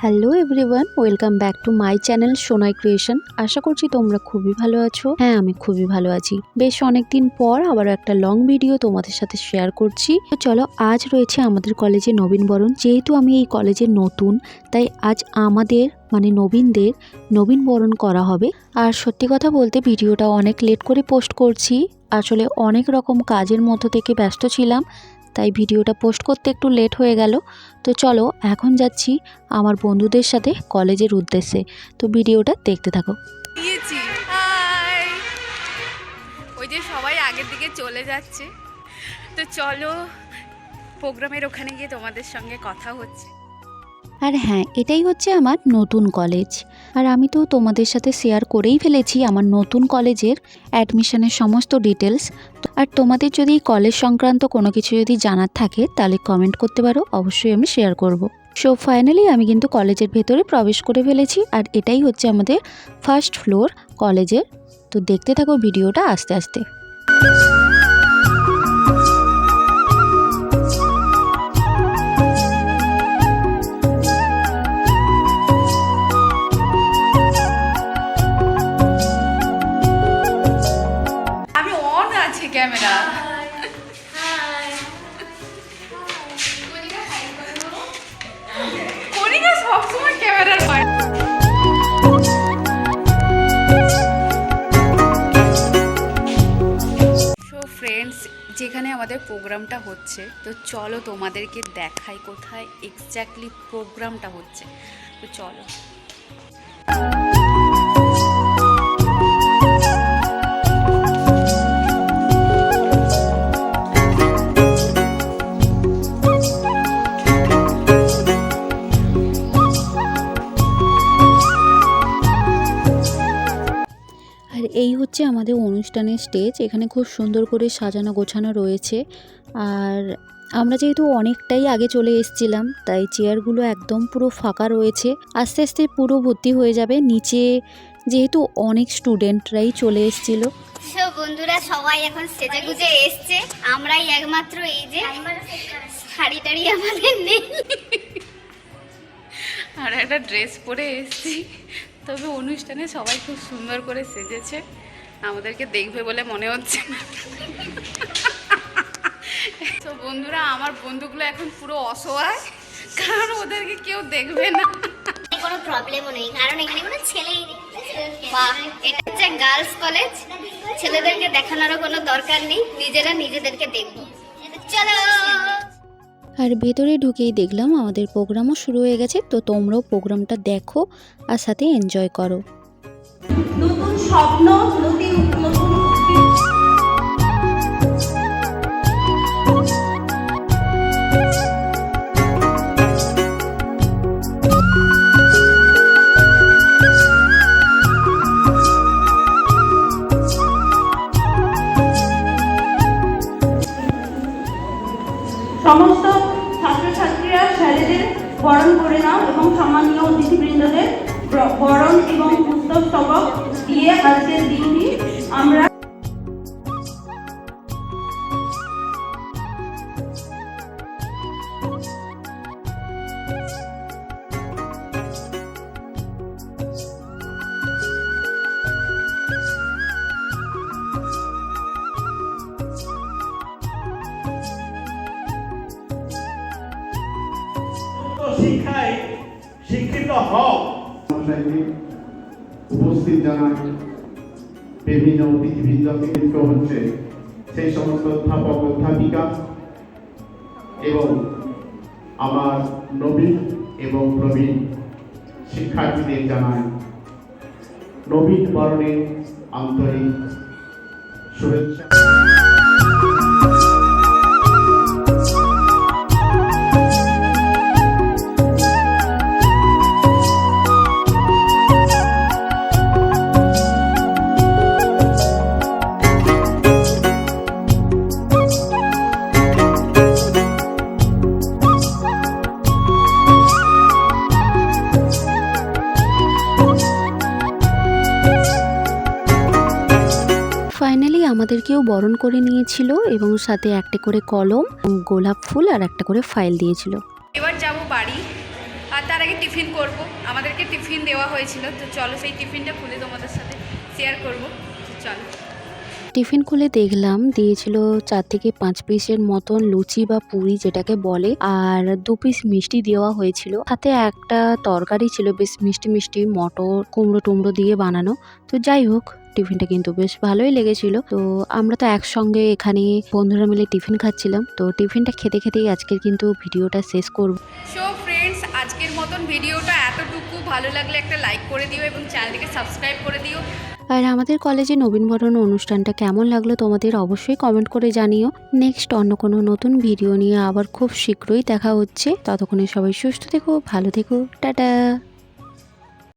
Hello everyone, welcome back to my channel Sonai creation. আশা করছি তোমরা খুবই ভালো আছো। হ্যাঁ, আমি খুবই ভালো আছি। বেশ অনেকদিন পর আবার একটা লং ভিডিও তোমাদের সাথে শেয়ার করছি। তো চলো, আজ রয়েছে আমাদের কলেজে নবীনবরণ। যেহেতু আমি এই কলেজে নতুন, তাই আজ আমাদের নবীনদের নবীনবরণ করা হবে। আর সত্যি কথা বলতে ভিডিওটা অনেক লেট করে পোস্ট করছি। আসলে অনেক রকম কাজের মধ্য থেকে ব্যস্ত ছিলাম, তাই ভিডিওটা পোস্ট করতে একটু লেট হয়ে গেল। তো চলো, এখন যাচ্ছি আমার বন্ধুদের সাথে কলেজের উদ্দেশ্যে। তো ভিডিওটা দেখতে থাকো। ওই যে সবাই আগের দিকে চলে যাচ্ছে, তো চলো প্রোগ্রামের ওখানে গিয়ে তোমাদের সঙ্গে কথা হচ্ছে। আর হ্যাঁ, এটাই হচ্ছে আমার নতুন কলেজ। আর আমি তো তোমাদের সাথে শেয়ার করেই ফেলেছি আমার নতুন কলেজের অ্যাডমিশনের সমস্ত ডিটেলস। আর তোমাদের যদি কলেজ সংক্রান্ত কোনো কিছু যদি জানার থাকে তাহলে কমেন্ট করতে পারো, অবশ্যই আমি শেয়ার করব। সো ফাইনালি আমি কিন্তু কলেজের ভেতরে প্রবেশ করে ফেলেছি। আর এটাই হচ্ছে আমাদের ফার্স্ট ফ্লোর কলেজের। তো দেখতে থাকো ভিডিওটা আস্তে আস্তে। আমি অন আছে ক্যামেরা। কনিকা সবসময় ক্যামেরার বাইরে। সো ফ্রেন্ডস, যেখানে আমাদের প্রোগ্রামটা হচ্ছে, তো চলো তোমাদেরকে দেখাই কোথায় এক্স্যাক্টলি প্রোগ্রামটা হচ্ছে। তো চলো। আর এই হচ্ছে আমাদের অনুষ্ঠানের স্টেজ। এখানে খুব সুন্দর করে সাজানো গোছানো রয়েছে। আর আমরা যেহেতু অনেকটাই আগে চলে এসেছিলাম, তাই চেয়ারগুলো একদম পুরো ফাঁকা রয়েছে। আস্তে আস্তে পুরো ভর্তি হয়ে যাবে। নিচে যেহেতু অনেক স্টুডেন্টরাই চলে এসেছিল। সো বন্ধুরা সবাই এখন সেজে গুজে এসছে, আমরাই একমাত্র এই যে শাড়ি টাড়ি আমাদের নেই। আর একটা ড্রেস পরে এসেছি, তবে অনুষ্ঠানে সবাই খুব সুন্দর করে সেজেছে। আমাদেরকে দেখবে বলে মনে হচ্ছে না। তো বন্ধুরা, আমার বন্ধুগুলো এখন পুরো অসহায়, কারণ ওদেরকে কেউ দেখবে না। কোনো প্রবলেমও নেই, কারণ এখানে কোনো ছেলেই নেই। এটা হচ্ছে গার্লস কলেজ, ছেলেদেরকে দেখানোরও কোনো দরকার নেই, নিজেরা নিজেদেরকে দেখবো। চলো। আর ভেতরে ঢুকেই দেখলাম আমাদের প্রোগ্রামও শুরু হয়ে গেছে। তো তোমরাও প্রোগ্রামটা দেখো আর সাথে এনজয় করো। নতুন স্বপ্ন, নতুন সমস্ত ছাত্রছাত্রীরা স্যারেদের বরণ করে নাও এবং সম্মানীয় অতিথিবৃন্দদের বরণ এবং পুস্তক দিয়ে আজকের দিনটি আমরা শিক্ষায় শিক্ষিত হও। উপস্থিত জানাই বিভিন্ন অতিথিবৃন্দ হচ্ছে সেই সমস্ত অধ্যাপক অধ্যাপিকা এবং আমার নবীন এবং প্রবীণ শিক্ষার্থীদের জানাই নবীন বরণের আন্তরিক শুভেচ্ছা। ফাইনালি আমাদেরকেও বরণ করে নিয়েছিল এবং সাথে একটা করে কলম, গোলাপ ফুল আর একটা করে ফাইল দিয়েছিল। এবার যাব বাড়ি। আর তার আগে টিফিন করব, আমাদেরকে টিফিন দেওয়া হয়েছিল। তো চলো সেই টিফিনটা খুলে তোমাদের সাথে শেয়ার করব। তো চলো। টিফিন খুলে দেখলাম দিয়েছিল 4 থেকে 5 পিসের মতন লুচি বা পুরি যেটাকে বলে, আর 2 পিস মিষ্টি দেওয়া হয়েছিল। সাথে একটা তরকারি ছিল বেশ মিষ্টি মিষ্টি, মটর কুমড়ো টুমড়ো দিয়ে বানানো। তো যাই হোক, টিফিনটা কিন্তু বেশ ভালোই লেগেছিল। তো আমরা তো একসঙ্গে এখানে বন্ধুরা মিলে টিফিন খাচ্ছিলাম। তো টিফিনটা খেতে খেতেই আজকের কিন্তু ভিডিওটা শেষ করব। সো ফ্রেন্ডস, আজকের মতন ভিডিওটা এতটুকু। ভালো লাগলে একটা লাইক করে দিও এবং চ্যানেলটিকে সাবস্ক্রাইব করে দিও। আর আমাদের কলেজে নবীনবরণ অনুষ্ঠানটা কেমন লাগলো তোমাদের অবশ্যই কমেন্ট করে জানিও। নেক্সট অন্য কোনো নতুন ভিডিও নিয়ে আবার খুব শীঘ্রই দেখা হচ্ছে। ততক্ষণে সবাই সুস্থ থেকো, ভালো থেকো, টাটা।